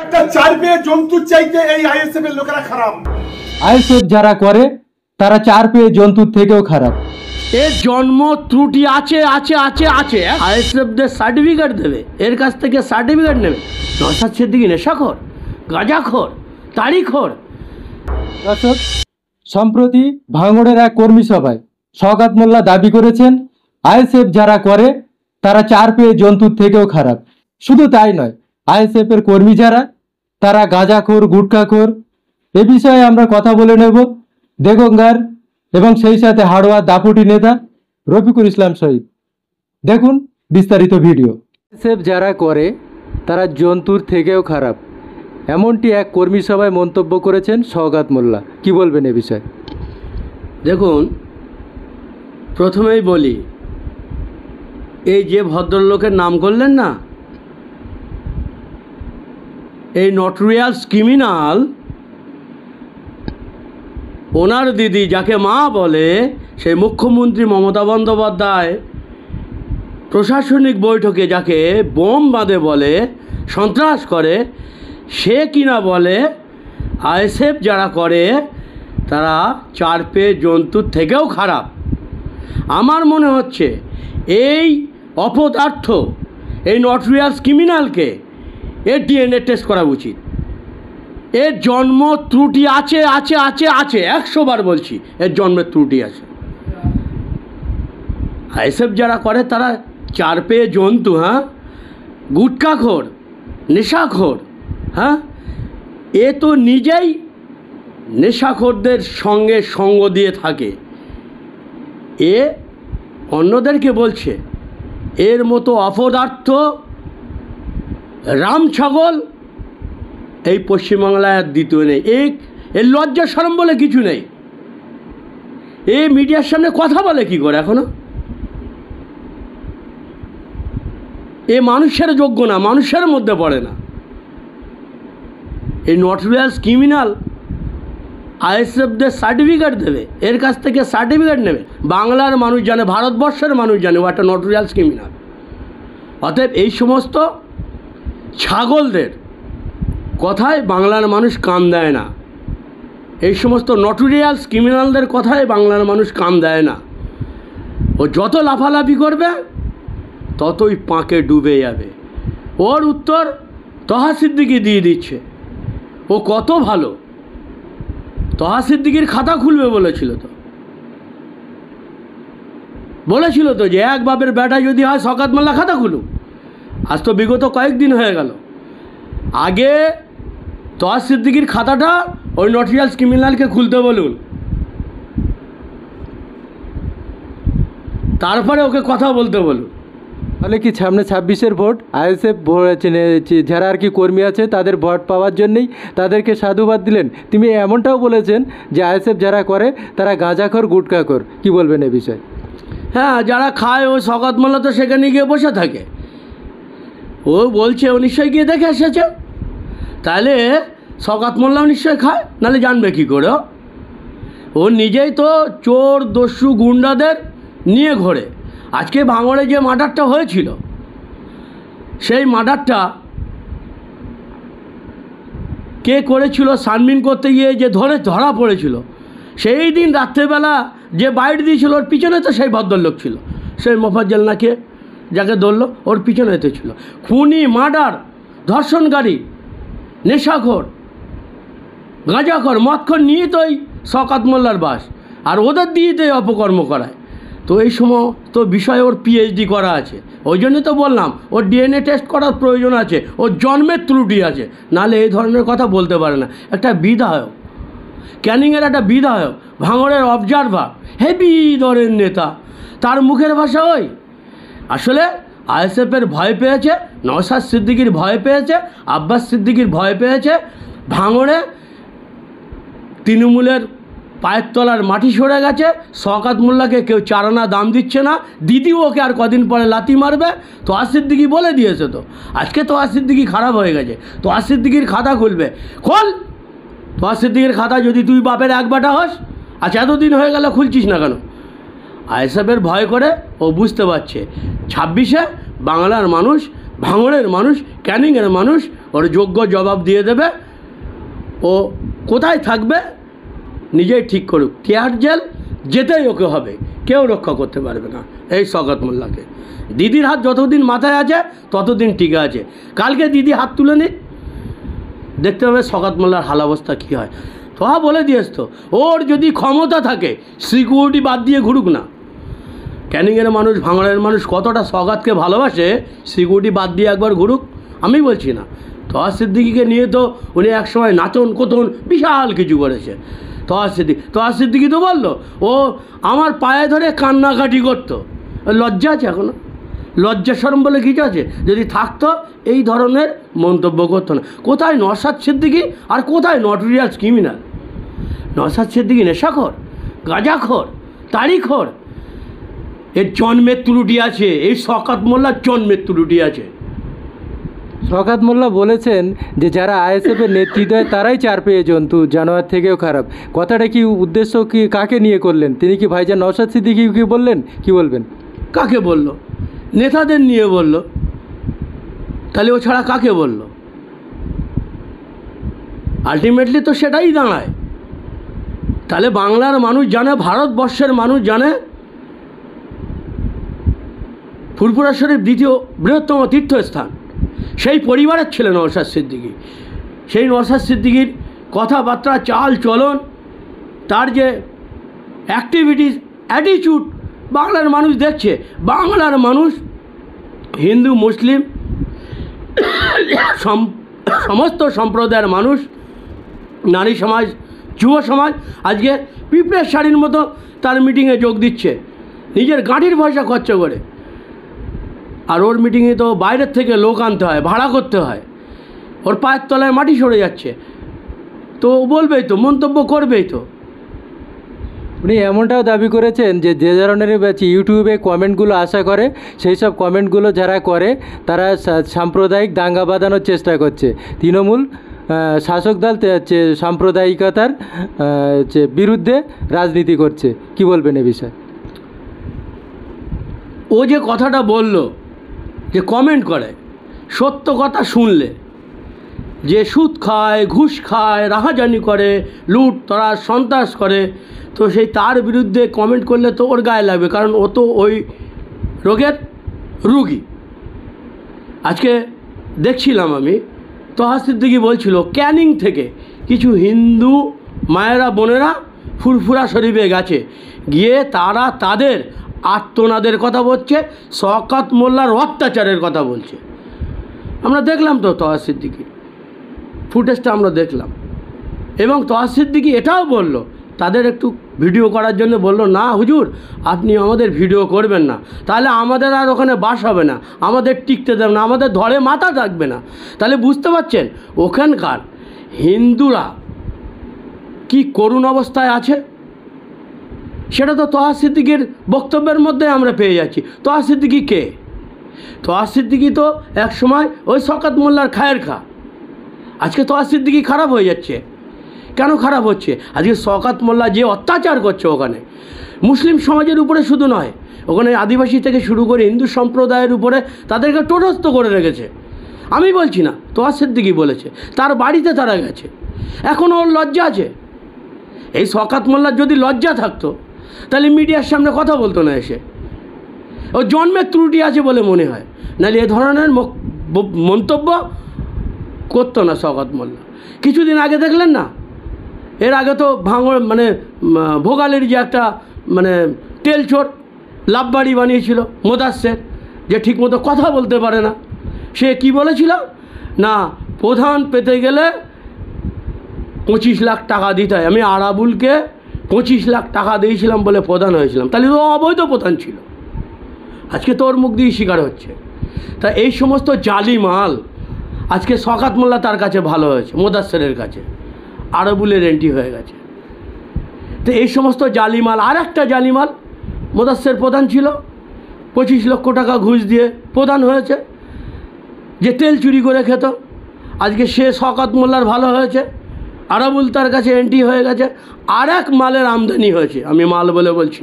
একটা চার পেয়ে জন্তুর চাইতে এই আইএসএফ এর লোকেরা খারাপ। আইএসএফ যারা করে তারা চার পেয়ে জন্তুর থেকেও খারাপ। এর জন্ম ত্রুটি আছে আছে আছে আছে আইএসএফদের সার্টিফিকেট দেবে, এর কাছ থেকে সার্টিফিকেট নেবে। নওশাদ সিদ্দিকী নেশাখোর, গাঁজাখোর, তাড়িখোর। দর্শক, সম্প্রতি ভাঙড়ের এক কর্মী সভায় শওকত মোল্লা দাবি করেছেন আইএসএফ যারা করে তারা চার পেয়ে জন্তুর থেকেও খারাপ। শুধু তাই নয়, আইএসএফ এর কর্মী যারা তারা গাঁজাখোর, গুটখাখোর। এ বিষয়ে আমরা কথা বলে নেব দেগঙ্গার এবং সেই সাথে হাড়োয়ার দাপুটি নেতা রফিকুল ইসলাম শহীদ। দেখুন বিস্তারিত ভিডিও। আইএসএফ যারা করে তারা জন্তুর থেকেও খারাপ, এমনটি এক কর্মী সভায় মন্তব্য করেছেন শওকত মোল্লা। কি বলবেন এ বিষয়ে? দেখুন, প্রথমেই বলি, এই যে ভদ্রলোকের নাম করলেন না, এই নটোরিয়াস ক্রিমিনাল, ওনার দিদি যাকে মা বলে, সেই মুখ্যমন্ত্রী মমতা বন্দ্যোপাধ্যায় প্রশাসনিক বৈঠকে যাকে বোম বাঁধে বলে, সন্ত্রাস করে, সে কিনা বলে আইএসএফ যারা করে তারা চার পেয়ে জন্তুর থেকেও খারাপ। আমার মনে হচ্ছে এই অপদার্থ, এই নটোরিয়াস ক্রিমিনালকে এর ডিএনএ টেস্ট করা উচিত। এর জন্ম ত্রুটি আছে আছে আছে আছে 100 বার বলছি, এর জন্মের ত্রুটি আছে। আইএসএফ যারা করে তারা চার পেয়ে জন্তু, হ্যাঁ, গুটখাখোর, নেশাখোর। হ্যাঁ, এ তো নিজেই নেশাখোরদের সঙ্গে সঙ্গ দিয়ে থাকে, এ অন্যদেরকে বলছে। এর মতো অপদার্থ রাম ছাগল এই পশ্চিমবাংলায় আর দ্বিতীয় নেই। এর লজ্জা শরম বলে কিছু নেই। এ মিডিয়ার সামনে কথা বলে কি করে এখনো? এ মানুষের যোগ্য না, মানুষের মধ্যে পড়ে না। এই নটোরিয়াস ক্রিমিনাল আইএসএফদের সার্টিফিকেট দেবে, এর কাছ থেকে সার্টিফিকেট নেবে। বাংলার মানুষ জানে, ভারতবর্ষের মানুষ জানে ও একটা নটোরিয়াস ক্রিমিনাল। অতএব এই সমস্ত ছাগলদের কথায় বাংলার মানুষ কান দেয় না। এই সমস্ত নটোরিয়াস ক্রিমিনালদের কথায় বাংলার মানুষ কান দেয় না। ও যত লাফালাফি করবে ততই পাঁকে ডুবে যাবে। ওর উত্তর তহা সিদ্দিকী দিয়ে দিচ্ছে। ও কত ভালো, তহা সিদ্দিকীর খাতা খুলবে বলেছিল তো যে এক বাপের বেটা যদি হয় শওকত মোল্লা খাতা খুলুক। আজ তো বিগত কয়েকদিন হয়ে গেল। আগে তহা সিদ্দিকীর খাতাটা ওই নটোরিয়াস ক্রিমিনালকে খুলতে বলুন, তারপরে ওকে কথা বলতে বলুন। তাহলে কি সামনে 26-এর ভোট আইএসএফ যারা আর কি কর্মী আছে তাদের ভোট পাওয়ার জন্যই তাদেরকে সাধুবাদ দিলেন? তুমি এমনটাও বলেছেন যে আইএসএফ যারা করে তারা গাঁজাখোর, গুটখাখোর। কি বলবেন এ বিষয়ে? হ্যাঁ, যারা খায় ওই শওকত মোল্লা তো সেখানে গিয়ে বসে থাকে। ও বলছে ও নিশ্চয়ই গিয়ে দেখে এসেছে, তাহলে শওকত মোল্লাও নিশ্চয়ই খায়, নাহলে জানবে কী করে? ও নিজেই তো চোর, দস্যু, গুন্ডাদের নিয়ে ঘোরে। আজকে ভাঙড়ে যে মার্ডারটা হয়েছিল, সেই মার্ডারটা কে করেছিল? সানমিন করতে গিয়ে যে ধরা পড়েছিল, সেই দিন রাত্রেবেলা যে বাইট দিয়েছিল ওর পিছনে তো সেই ভদ্রলোক ছিল, সেই মোফাজ্জল নাকি যাকে ধরলো, ওর পিছনে তো ছিল। খুনি, মার্ডার, ধর্ষণকারী, নেশাখোর, গাঁজাখোর, মদখোর নিয়ে তো এই শওকত মোল্লার বাস, আর ওদের দিয়ে তো অপকর্ম করায়। তো এই সমস্ত বিষয়ে ওর পিএইচডি করা আছে। ওই জন্যই তো বললাম ওর ডিএনএ টেস্ট করার প্রয়োজন আছে, ওর জন্মের ত্রুটি আছে, নাহলে এই ধরনের কথা বলতে পারে না। একটা বিধায়ক, ক্যানিংয়ের একটা বিধায়ক, ভাঙড়ের অবজারভার, হেভি দরের নেতা, তার মুখের ভাষা ওই। আসলে আইএসএফের ভয় পেয়েছে, নওশাদ সিদ্দিকীর ভয় পেয়েছে, আব্বাস সিদ্দিকীর ভয় পেয়েছে। ভাঙড়ে তৃণমূলের পায়ের তলার মাটি সরে গেছে। শওকত মোল্লাকে কেউ চারানা দাম দিচ্ছে না। দিদি ওকে আর কদিন পরে লাথি মারবে। তহা সিদ্দিকী বলে দিয়েছে তো, আজকে তহা সিদ্দিকী খারাপ হয়ে গেছে। তহা সিদ্দিকীর খাতা খুলবে, খোল তহা সিদ্দিকীর খাতা। যদি তুই বাপের এক বেটা হস, আচ্ছা এতদিন হয়ে গেল খুলছিস না কেন? আইএসএফের ভয় করে ও বুঝতে পারছে 26-এ বাংলার মানুষ ভাঙড়ের মানুষ, ক্যানিংয়ের মানুষ ওর যোগ্য জবাব দিয়ে দেবে। ও কোথায় থাকবে নিজেই ঠিক করুক। তিহার জেল যেতেই ওকে হবে, কেউ রক্ষা করতে পারবে না এই শওকত মোল্লাকে। দিদির হাত যতদিন মাথায় আছে ততদিন টিকে আছে। কালকে দিদি হাত তুলে নিক, দেখতে হবে শওকত মোল্লার হাল অবস্থা কী হয়। তো বলে দিয়েছ তো, ওর যদি ক্ষমতা থাকে সিকিউরিটি বাদ দিয়ে ঘুরুক না। ক্যানিংয়ের মানুষ, ভাঙড়ের মানুষ কতটা শওকতকে ভালোবাসে, সিকিউরিটি বাদ দিয়ে একবার ঘুরুক। আমি বলছি না, তোহা সিদ্দিকিকে নিয়ে তো উনি একসময় নাচন কোতন বিশাল কিছু করেছে। তোহা সিদ্দিকি তো বললো ও আমার পায়ে ধরে কান্নাকাটি করতো। লজ্জা আছে এখনো? লজ্জা শরম বলে কিছু আছে? যদি থাকতো এই ধরনের মন্তব্য করতো না। কোথায় নওশাদ সিদ্দিকি আর কোথায় নটোরিয়াস ক্রিমিনাল? নওশাদ সিদ্দিকি নেশাখোর, গাঁজাখোর, তাড়িখোর। এর জন্মের ত্রুটি আছে, এই শওকত মোল্লার জন্মের ত্রুটি আছে। শওকত মোল্লা বলেছেন যে যারা আইএসএফের নেতৃত্ব দেয় তারাই চার পেয়ে জন্তু, জানোয়ার থেকেও খারাপ। কথাটা কি উদ্দেশ্য কি কাকে নিয়ে করলেন? তিনি কি ভাইজান নওশাদ সিদ্দিকীকে বললেন? কি বলবেন? কাকে বলল? নেতাদের নিয়ে বলল। তাহলে ও ছাড়া কাকে বলল? আলটিমেটলি তো সেটাই দাঁড়ায়। তাহলে বাংলার মানুষ জানে, ভারতবর্ষের মানুষ জানে ফুরফুরা শরীফ দ্বিতীয় বৃহত্তম তীর্থস্থান। সেই পরিবারের ছেলে নওশাদ সিদ্দিকী। সেই নওশাদ সিদ্দিকীর কথাবার্তা, চাল চলন, তার যে অ্যাক্টিভিটিস, অ্যাটিটিউড বাংলার মানুষ দেখছে। বাংলার মানুষ হিন্দু, মুসলিম সমস্ত সম্প্রদায়ের মানুষ, নারী সমাজ, যুব সমাজ আজকে পিঁপড়ের শাড়ির মতো তার মিটিংয়ে যোগ দিচ্ছে, নিজের গাঁটির পয়সা খরচ করে। আর ওর মিটিংয়ে তো বাইরের থেকে লোক আনতে হয়, ভাড়া করতে হয়। ওর পায়ের তলায় মাটি সরে যাচ্ছে, তো বলবেই তো, মন্তব্য করবেই তো। উনি এমনটাও দাবি করেছেন যে যে ধরনের ইউটিউবে কমেন্টগুলো আশা করে, সেই সব কমেন্টগুলো যারা করে তারা সাম্প্রদায়িক দাঙ্গা বাঁধানোর চেষ্টা করছে। তৃণমূল শাসক দল সাম্প্রদায়িকতার বিরুদ্ধে রাজনীতি করছে। কি বলবেন এ বিষয়ে? ও যে কথাটা বলল যে কমেন্ট করে, সত্য কথা শুনলে যে সুদ খায়, ঘুষ খায়, রাহাজানি করে, লুট তরাস সন্ত্রাস করে, তো সেই তার বিরুদ্ধে কমেন্ট করলে তো ওর গায়ে লাগবে, কারণ ও তো ওই রোগের রুগী। আজকে দেখছিলাম আমি, তোহা সিদ্দিকি বলছিল ক্যানিং থেকে কিছু হিন্দু মায়েরা বোনেরা ফুরফুরা শরীফে গেছে, গিয়ে তারা তাদের আত্মনাদের কথা বলছে, শওকত মোল্লার অত্যাচারের কথা বলছে। আমরা দেখলাম তো তোহা সিদ্দিকি ফুটেজটা আমরা দেখলাম। এবং তোহা সিদ্দিকি এটাও বলল, তাদের একটু ভিডিও করার জন্য বলল, না হুজুর আপনি আমাদের ভিডিও করবেন না, তাহলে আমাদের আর ওখানে বাস হবে না, আমাদের টিকতে দেবে না, আমাদের ধরে মাথা থাকবে না। তাহলে বুঝতে পারছেন ওখানকার হিন্দুরা কি করুণ অবস্থায় আছে। সেটা তো তোহা সিদ্দিকির বক্তব্যের মধ্যে আমরা পেয়ে যাচ্ছি। তোহা সিদ্দিকি কে? তোহা সিদ্দিকি তো এক সময় ওই শওকত মোল্লার খায়ের খা। আজকে তোহা সিদ্দিকি খারাপ হয়ে যাচ্ছে। কেন খারাপ হচ্ছে? আজকে শওকত মোল্লা যে অত্যাচার করছে ওখানে, মুসলিম সমাজের উপরে শুধু নয়, ওখানে আদিবাসী থেকে শুরু করে হিন্দু সম্প্রদায়ের উপরে তাদেরকে টোটস্থ করে রেখেছে। আমি বলছি না, তোহা সিদ্দিকি বলেছে, তার বাড়িতে তারা গেছে। এখনও ওর লজ্জা আছে। এই শওকত মোল্লার যদি লজ্জা থাকতো তাহলে মিডিয়ার সামনে কথা বলতো না এসে। ও জন্মের ত্রুটি আছে বলে মনে হয়, নাহলে এ ধরনের মন্তব্য করতো না শওকত মোল্লা। কিছুদিন আগে দেখলেন না, এর আগে তো ভাঙড় ভোগালের যে একটা তেলচোর লাভবাড়ি বানিয়েছিল মোদাস্সের, যে ঠিকমতো কথা বলতে পারে না, সে কি বলেছিল না প্রধান পেতে গেলে 25 লাখ টাকা দিতে হয়। আমি আরাবুলকে 25 লাখ টাকা দিয়েছিলাম বলে প্রধান হয়েছিলাম, তাহলে তো অবৈধ প্রধান ছিল। আজকে তো ওর মুখ দিয়ে স্বীকার হচ্ছে। তা এই সমস্ত জালি মাল আজকে শওকত মোল্লা তার কাছে ভালো হয়েছে, মোদাস্সেরের কাছে আরাবুলের এন্ট্রি হয়ে গেছে। তো এই সমস্ত জালিমাল, আর একটা জালিমাল মোদাস্সের প্রধান ছিল, 25 লক্ষ টাকা ঘুষ দিয়ে প্রধান হয়েছে, যে তেল চুরি করে খেত। আজকে সে শওকত মোল্লার ভালো হয়েছে, আরাবুল তার কাছে এন্ট্রি হয়ে গেছে, আর এক মালের আমদানি হয়েছে। আমি মাল বলে বলছি,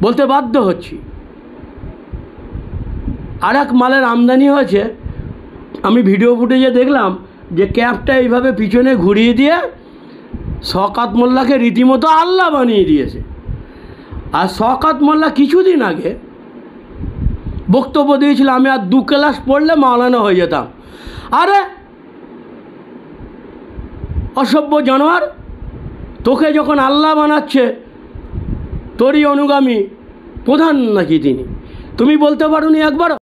বলতে বাধ্য হচ্ছি। আর এক মালের আমদানি হয়েছে, আমি ভিডিও ফুটেজে দেখলাম যে ক্যাবটা এইভাবে পিছনে ঘুরিয়ে দিয়ে শওকত মোল্লাকে রীতিমতো আল্লাহ বানিয়ে দিয়েছে। আর শওকত মোল্লা কিছুদিন আগে বক্তব্য দিয়েছিল আমি আর 2 ক্লাস পড়লে মাওলানা হয়ে যেতাম। আরে অসভ্য জানোয়ার, তোকে যখন আল্লাহ বানাচ্ছে, তোরই অনুগামী প্রধান নাকি তিনি? তুমি বলতে পারোনি একবার?